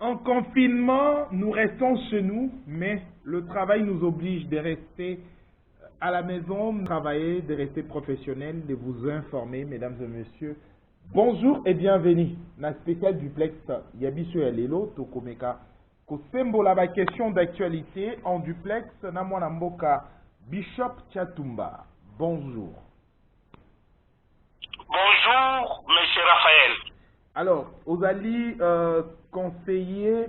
En confinement, nous restons chez nous, mais le travail nous oblige de rester à la maison, de travailler, de rester professionnel, de vous informer, mesdames et messieurs. Bonjour et bienvenue. Na spécial duplex Yabiso Yalelo Tokomeka. Kosembo la question d'actualité en duplex na mwana mboka Bishop Tchatumba. Bonjour. Bonjour, monsieur Raphaël. Alors, Ozali conseiller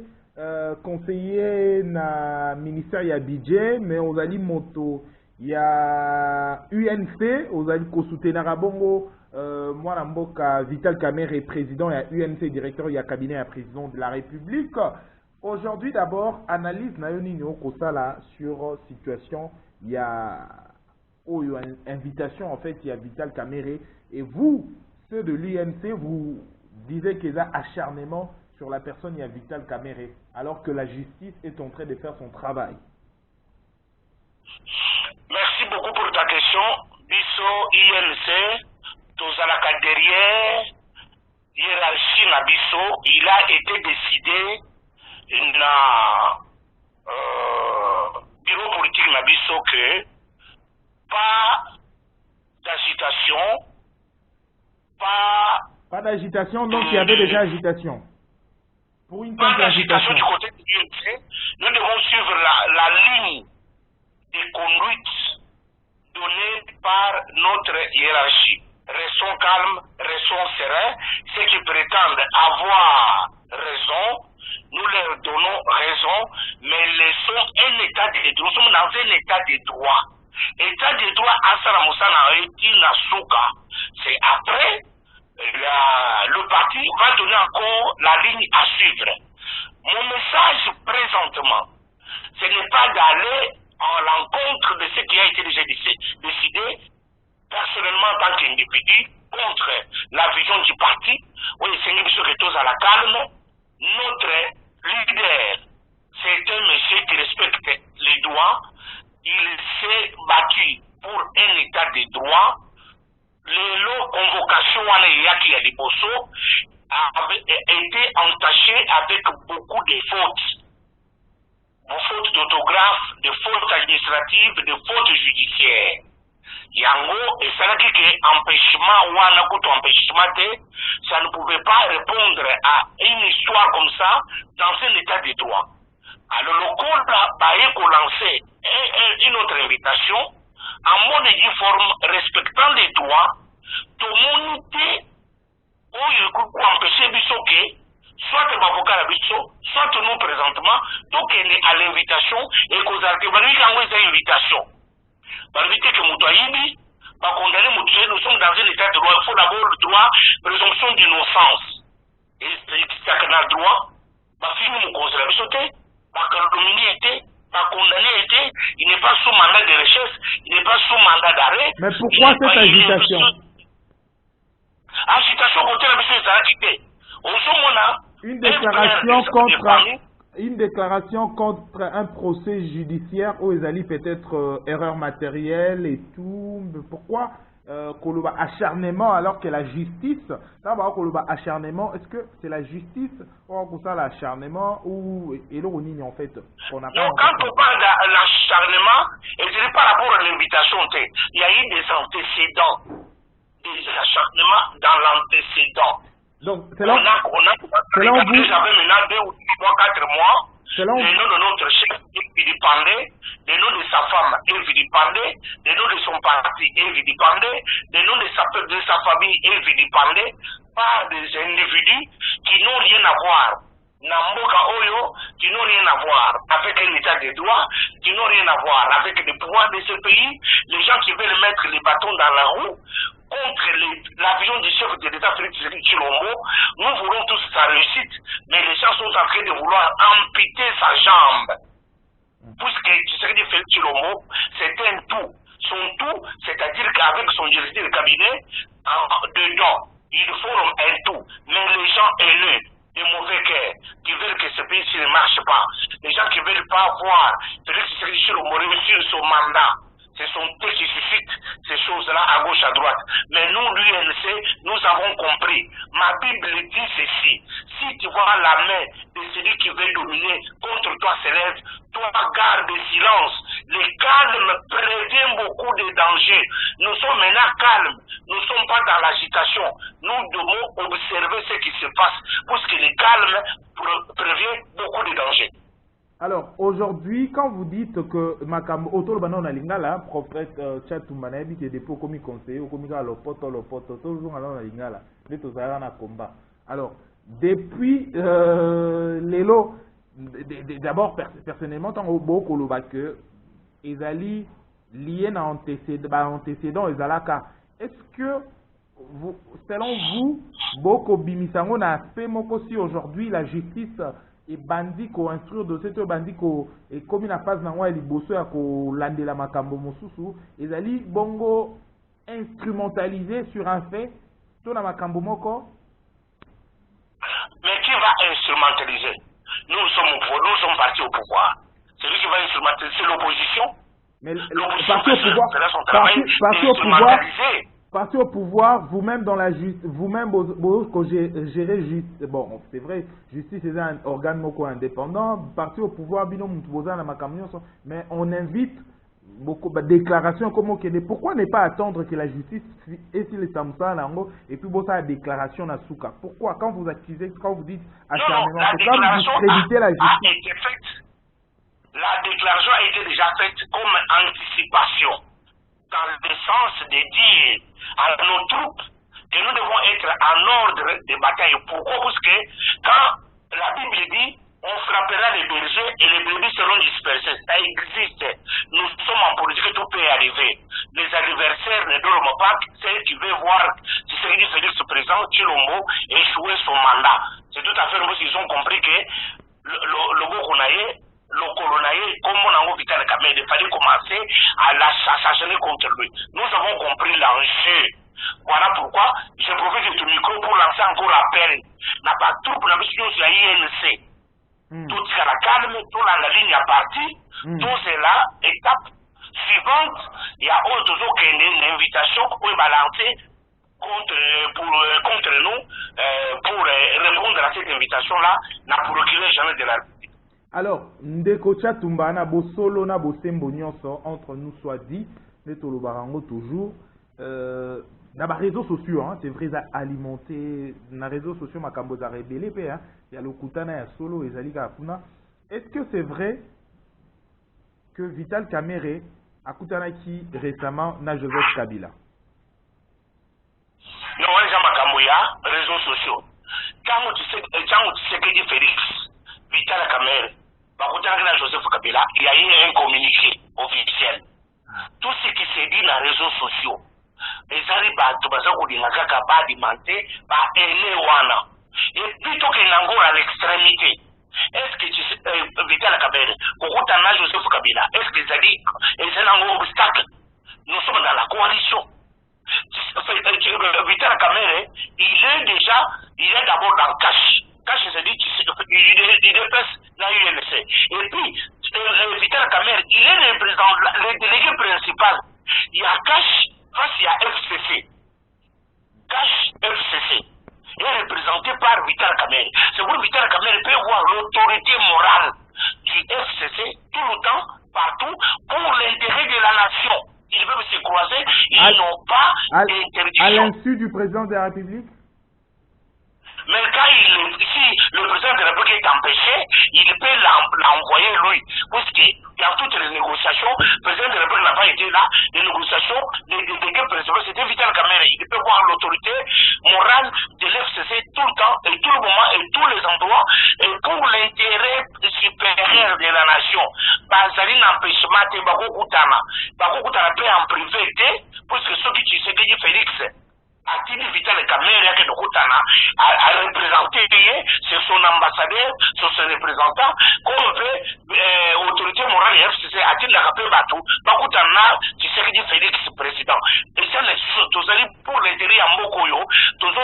na ministère ya budget, mais Ozali moto ya UNC, Ozali kosoutenaka bongo mwana mboka Vital Kamerhe, président ya UNC, directeur ya cabinet ya président de la République. Aujourd'hui, d'abord, analyse na yo nini okosala sur situation ya invitation en fait ya Vital Kamerhe, et vous, ceux de l'UNC, vous disiez qu'il y a acharnement sur la personne ya Vital Kamerhe, alors que la justice est en train de faire son travail. Merci beaucoup pour ta question. Biso INC, tozalaka derrière hiérarchie na biso, il a été décidé na bureau politique na biso que pas d'agitation, pas d'agitation, donc il y avait déjà agitation. Pour une pas d'agitation du côté de l'UNC, nous devons suivre la ligne de conduite donnée par notre hiérarchie. Restons calmes, restons sereins. Ceux qui prétendent avoir raison, nous leur donnons raison, mais laissons un état de droit. Nous sommes dans un état de droit. État de droit, Asara Moussana Nasuka. C'est après, le parti va donner encore la ligne à suivre. Mon message présentement, ce n'est pas d'aller en l'encontre de ce qui a été déjà décidé, personnellement en tant qu'individu, contre la vision du parti. Oui, c'est une vision qui est à la calme. Notre leader, c'est un monsieur qui respecte les droits. Il s'est battu pour un état de droit. Les convocations qui a été entachées avec beaucoup de fautes. Fautes d'autographe, de fautes administratives, de fautes judiciaires. Yango, et ça n'a empêchement ou un empêchement, ça ne pouvait pas répondre à une histoire comme ça dans un état de droit. Alors le code a lancé une autre invitation en mode uniforme respectant les droits, tout le monde empêcher Bissoké, soit l'avocat à Bisso, soit nous présentement, donc elle est à l'invitation et qu'aux articles une invitation. Par éviter que Moutaïbi va condamner Moutaïbi, nous sommes dans un état de droit. Il faut d'abord le droit, présomption d'innocence. Et c'est un droit, ma fille nous cause la bisoté, ma calomnie était, ma condamné était, il n'est pas sous mandat de recherche, il n'est pas sous mandat d'arrêt. Mais pourquoi cette agitation? Agitation contre la bisoté, ça a quitté. Une déclaration contre un procès judiciaire où ils allaient peut-être erreur matérielle et tout. Mais pourquoi Koloba acharnement alors que la justice, d'abord Koloba acharnement, est-ce que c'est la justice ou ça l'acharnement ou et l'onion en fait qu'on a pas? Donc quand on parle de l'acharnement, et je dis par rapport à l'invitation, il y a eu des antécédents, des acharnements dans l'antécédent. Donc, selon vous, j'avais maintenant 2 ou 3, 4 mois, le nom de notre chef est vilipendé, le nom de sa femme est vilipendé, le nom de son parti est vilipendé, le nom de sa famille est vilipendé par des individus qui n'ont rien à voir. Namboka Oyo, qui n'ont rien à voir avec un état de droit, qui n'ont rien à voir avec le pouvoir de ce pays, les gens qui veulent mettre les bâtons dans la roue contre l'avion du chef de l'État Félix Tshilombo. Nous voulons tous sa réussite, mais les gens sont en train de vouloir amputer sa jambe. Puisque Tshisekedi Félix Tshilombo, c'est un tout. Son tout, c'est-à-dire qu'avec son directeur de cabinet, dedans, ils forment un tout. Mais les gens haineux, des mauvais cœurs, qui veulent que ce pays ne marche pas, les gens qui ne veulent pas voir Félix Tshilombo réussir son mandat, Ce sont eux qui suscitent ces choses-là à gauche, à droite. Mais nous, l'UNC, nous avons compris. Ma Bible dit ceci. Si tu vois la main de celui qui veut dominer contre toi s'élève, toi garde silence. Le calme prévient beaucoup de dangers. Nous sommes maintenant calmes. Nous ne sommes pas dans l'agitation. Nous devons observer ce qui se passe. Parce que le calme prévient beaucoup de dangers. Alors, aujourd'hui, quand vous dites que Makambo, autour de la lingala, prophète Tchatoumana, qui est dépôt comme conseiller, comme lopoto, toujours dans la lingala, les tozara na combat. Alors, depuis les lots, d'abord, personnellement, tant au beau koloba que, Ezali, lié à antécédent, Ezalaka, est-ce que, selon vous, Boko Bimisango n'a aspect moko si aujourd'hui la justice et bandi ko instruire dossier to bandi ko et comme na phase na ngwa liboso ya ko landela makambo mosusu ezali bongo instrumentalisé sur un fait to na makambo moko. Mais qui va instrumentaliser? Nous sommes partis au pouvoir. Celui qui va instrumentaliser, c'est l'opposition. Mais parti au pouvoir, parti au pouvoir, vous-même dans la justice, vous-même vous gérez justice. Bon, c'est vrai, justice c'est un organe moko indépendant. Parti au pouvoir, mais on invite beaucoup de déclarations comme Okene. Pourquoi ne pas attendre que la justice et si les Samsa et puis bon ça la déclaration na souka? Pourquoi quand vous accusez, quand vous dites acharnement, c'est quand vous discréditez la justice? La déclaration a été déjà faite comme anticipation, dans le sens de dire à nos troupes que nous devons être en ordre de bataille. Pourquoi? Parce que quand la Bible dit on frappera les bergers et les brebis seront dispersés, ça existe. Nous sommes en politique, tout peut arriver. Les adversaires ne dorment pas, ceux qui veulent voir Tshisekedi Félix présent, Chilombo, échouer son mandat. C'est tout à fait nous, ils ont compris que le Bokonaye, le colonel, comme on a Vital Kamel, il fallait commencer à l'assassiner contre lui. Nous avons compris l'enjeu. Voilà pourquoi je profite de ton micro pour lancer encore l'appel. N'a pas tout pour la mission sur la INC. Tout ce la calme, tout la ligne à partie, tout cela, étape suivante, il y a autre chose qu'une invitation pour balancer contre nous, pour répondre à cette invitation-là, n'a pour reculer jamais de la. Alors, ndeko Tchatumba na bosolo na bosembo nyonso entre nous soit dit, netolo barango toujours na ba réseaux sociaux hein, c'est vrai ça alimenté na réseaux sociaux makambo za rebelle pe hein, ya lokutana ya solo ezali ka kuna. Est-ce que c'est vrai que Vital Kamerhe akutana ki récemment na Joseph Kabila? Non, les gens makambo ya réseaux sociaux. Quand tu sais que dit Félix Vital Kamerhe na Joseph Kabila, il y a eu un communiqué officiel. Tout ce qui s'est dit dans les réseaux sociaux, les arrivants et plutôt que Nangola à l'extrémité, est-ce que Vital Kamerhe, na Joseph Kabila, est-ce que ça dit c'est un obstacle? Nous sommes dans la coalition. Vital Kamerhe, il est d'abord dans le cash. Cash, c'est dit, il dépasse la UNC. Et puis, Vital Kamerhe, il est le délégué principal. Il y a Cash, face il y a FCC. Cash, FCC. Il est représenté par Vital Kamerhe. C'est pour Vital Kamerhe peut voir l'autorité morale du FCC tout le temps, partout, pour l'intérêt de la nation. Ils veulent se croiser, ils n'ont pas d'interdiction. À l'insu du président de la République? Mais quand si le président de la République est empêché, il peut l'envoyer lui. Parce qu'il y a toutes les négociations, le président de la République n'a pas été là, les négociations, les délégués principaux, c'était Vital Kamerhe. Il peut voir l'autorité morale de l'FCC tout le temps, et tout le moment, et tous les endroits, et pour l'intérêt supérieur de la nation. Bazali n'empêchement, Bakokutana peut en privé, parce que ceux qui se disent Félix, Atini Vital Kamerhe a représenté, c'est son ambassadeur, c'est son représentant, comme autorité morale et FCC, Atini Lakapé Batou, Bakutana, qui s'est dit Félix président. Et ça, pour l'intérêt à Mokoyo, tous les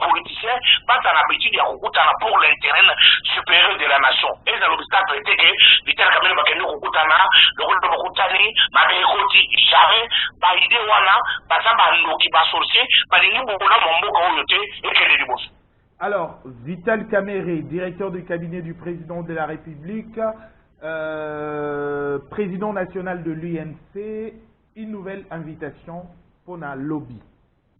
politiciens, pas dans l'habitude de Kukutana pour l'intérêt supérieur de la nation. Et dans l'obstacle était que Vital Kamerhe Bakendo Kukutana, le Kukutani, Mabekoti, jamais ba idée wana baza ba ndoki ba sorcier balingi bokola mboka oyo te ekele liboso. Alors, Vital Kamerhe, directeur du cabinet du président de la République, président national de l'UNC, une nouvelle invitation pour un lobby.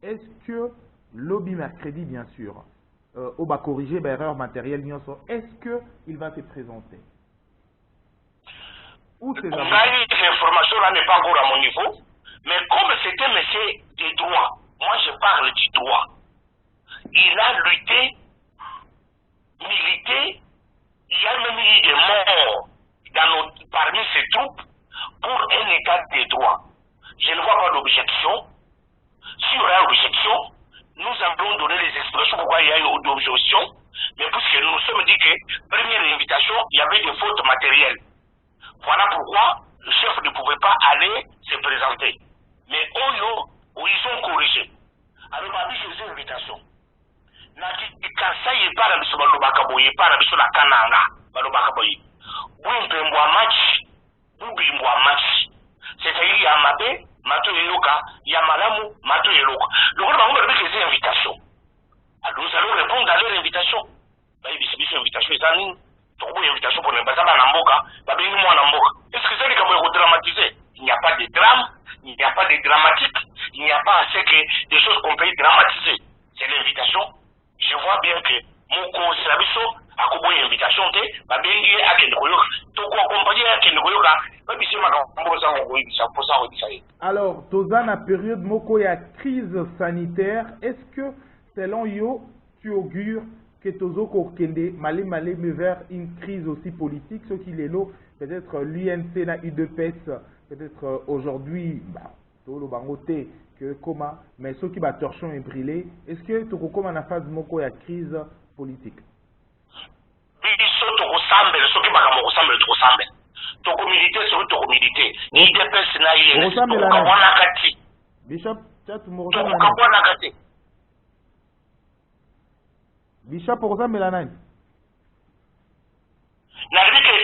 Est-ce que lobby mercredi, bien sûr, on va corriger l'erreur matérielle, est-ce qu'il va se présenter? Où ces informations là n'est pas encore à mon niveau, mais comme c'était monsieur des droits, moi je parle du droit. Il a lutté, milité, il y a même eu des morts parmi ses troupes pour un état des droits. Je ne vois pas d'objection. S'il y aura objection, nous allons donner les expressions pourquoi il y a eu d'objection, mais puisque nous nous sommes dit que, première invitation, il y avait des fautes matérielles. Voilà pourquoi le chef ne pouvait pas aller se présenter. Mais où ils ont corrigé. Alors, ma vie, c'est une invitation. Quand il parle de ce balobakaboye, parle de la kananga, balobakaboye. Match. C'est-à-dire, il y a Mabé, Mato Yeloka, il y a Malamu, Mato Yeloka. Le gouvernement va avec les invitations. Alors, nous allons répondre à leur invitation. Il y a une invitation, une invitation pour ne pas aller à Namboka, est-ce que c'est les caméras dramatisées? Il n'y a pas de drame, il n'y a pas de dramatique, il n'y a pas assez que des choses qu'on peut dramatiser. C'est l'invitation. Je vois bien que mon conseil a comme une invitation, alors, dans la période moko ya crise sanitaire, est-ce que, selon yo, tu augures que tozo kokende malé mais vers une crise aussi politique, ce qu'il est là, peut-être l'UNC na UDPS, peut-être aujourd'hui, le bangoté que comment, mais ceux qui va torchon et brûler, est-ce que tu comme en phase moko ya crise politique? Ceux qui va ressemble trop semble. Toko militaire sur toko militaire. UDPS na UNC. Bishop, tu me ressembles. Bishop ressemble la nani?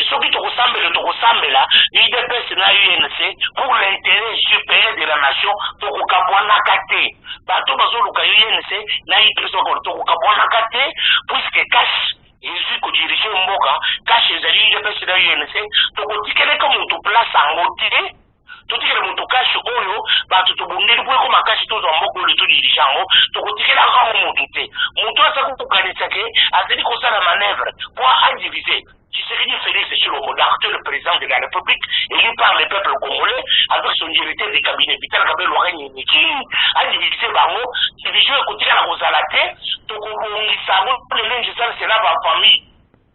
Ceux qui te ressemblent là, UDPS na UNC, pour l'intérêt supérieur de la nation, toko kabwana kate. Bato bazo luka UNC na UDPS toko kabwana kate, puisque cash Jésus ko diriger mboka, cash ezali UDPS na UNC, toko tikele comme tu place en motivé. Totikele mutu kashi oyo bato tobundeli bwe ko makashi tozo mboko le to dirigeant tokotikela ka mutu te mutu asa kukanisa ke azeli kosala manœuvre pour diviser. Tshisekedi Félix Tshilombo, le président de la République, élu par le peuple congolais, avec son directeur de cabinet, Vital Kamerhe, a divisé Bango, division écoutée à la Rosalate, Tokobongisango, le linge sale, c'est là ma famille.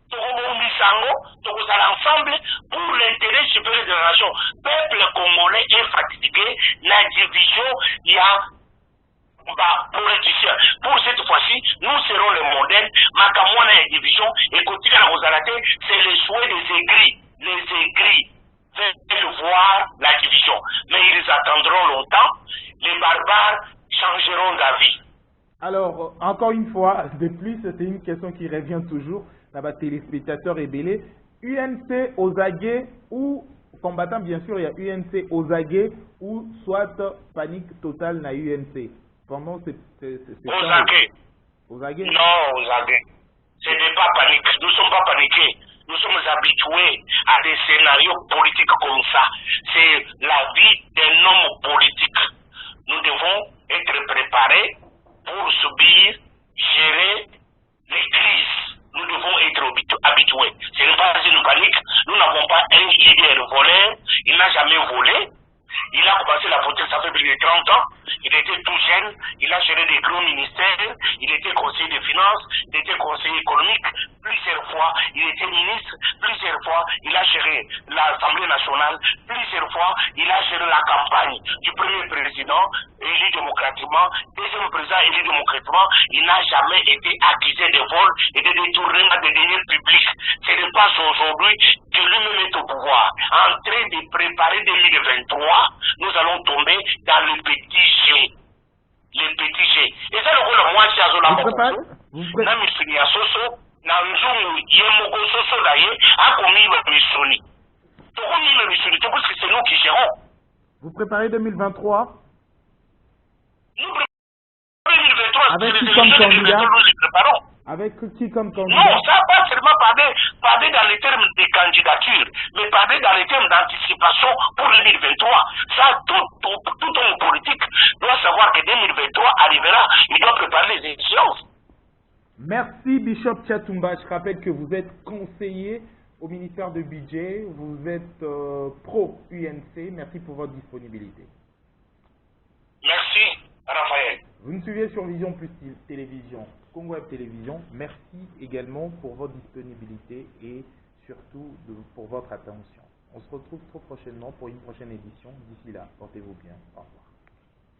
Tokobongisango, Tokosala ensemble pour l'intérêt supérieur de la nation. Peuple congolais est fatigué, la division, il y a politicien. Pour cette fois-ci, nous serons les modèles. Makamwana et division, et continuer à Rosalate, c'est le souhait des aigris. Les aigris veulent voir la division. Mais ils attendront longtemps. Les barbares changeront d'avis. Alors, encore une fois, de plus, c'est une question qui revient toujours. Là-bas, téléspectateurs et belés. UNC aux aguets ou combattant, bien sûr, il y a UNC aux aguets ou soit panique totale na UNC. Pendant aux aguets. Aux aguets? Non, aux aguets. Ce n'est pas panique. Nous ne sommes pas paniqués. Nous sommes habitués à des scénarios politiques comme ça. C'est la vie d'un homme politique. Nous devons être préparés pour subir, gérer les crises. Nous devons être habitués. Ce n'est pas une panique. Nous n'avons pas un leader voleur. Il n'a jamais volé. Il a commencé la politique, ça fait plus de 30 ans. Il était tout jeune, il a géré des gros ministères, il était conseiller des finances, il était conseiller économique, plusieurs fois, il était ministre, plusieurs fois, il a géré l'Assemblée nationale, plusieurs fois, il a géré la campagne du premier président élu démocratiquement, deuxième président élu démocratiquement. Il n'a jamais été accusé de vol et de détournement des deniers publics. Ce n'est pas aujourd'hui que lui-même est au pouvoir. En train de préparer 2023, nous allons tomber dans le petit G. Le petit G. Et ça, le rôle, moi, c'est à Zola Mokoso. Na misuni ya soso, na nzungu ye moko soso da ye, a commis le misuni. Toko ni le misuni, parce que c'est nous qui gérons. Vous préparez 2023? Nous préparons 2023, Avec c'est qui les comme élections de candidat? 2023, nous les préparons. Avec qui comme candidat? Non, ça pas seulement parler dans les termes de candidature, mais parler dans les termes d'anticipation pour 2023. Ça, tout homme politique doit savoir que 2023 arrivera, il doit préparer les élections. Merci Bishop Tchatumba. Je rappelle que vous êtes conseiller au ministère de Budget, vous êtes pro-UNC. Merci pour votre disponibilité. Merci, Raphaël. Vous nous suivez sur Vision Plus Télévision, Congo Web Télévision. Merci également pour votre disponibilité et surtout pour votre attention. On se retrouve très prochainement pour une prochaine édition. D'ici là, portez-vous bien. Au revoir.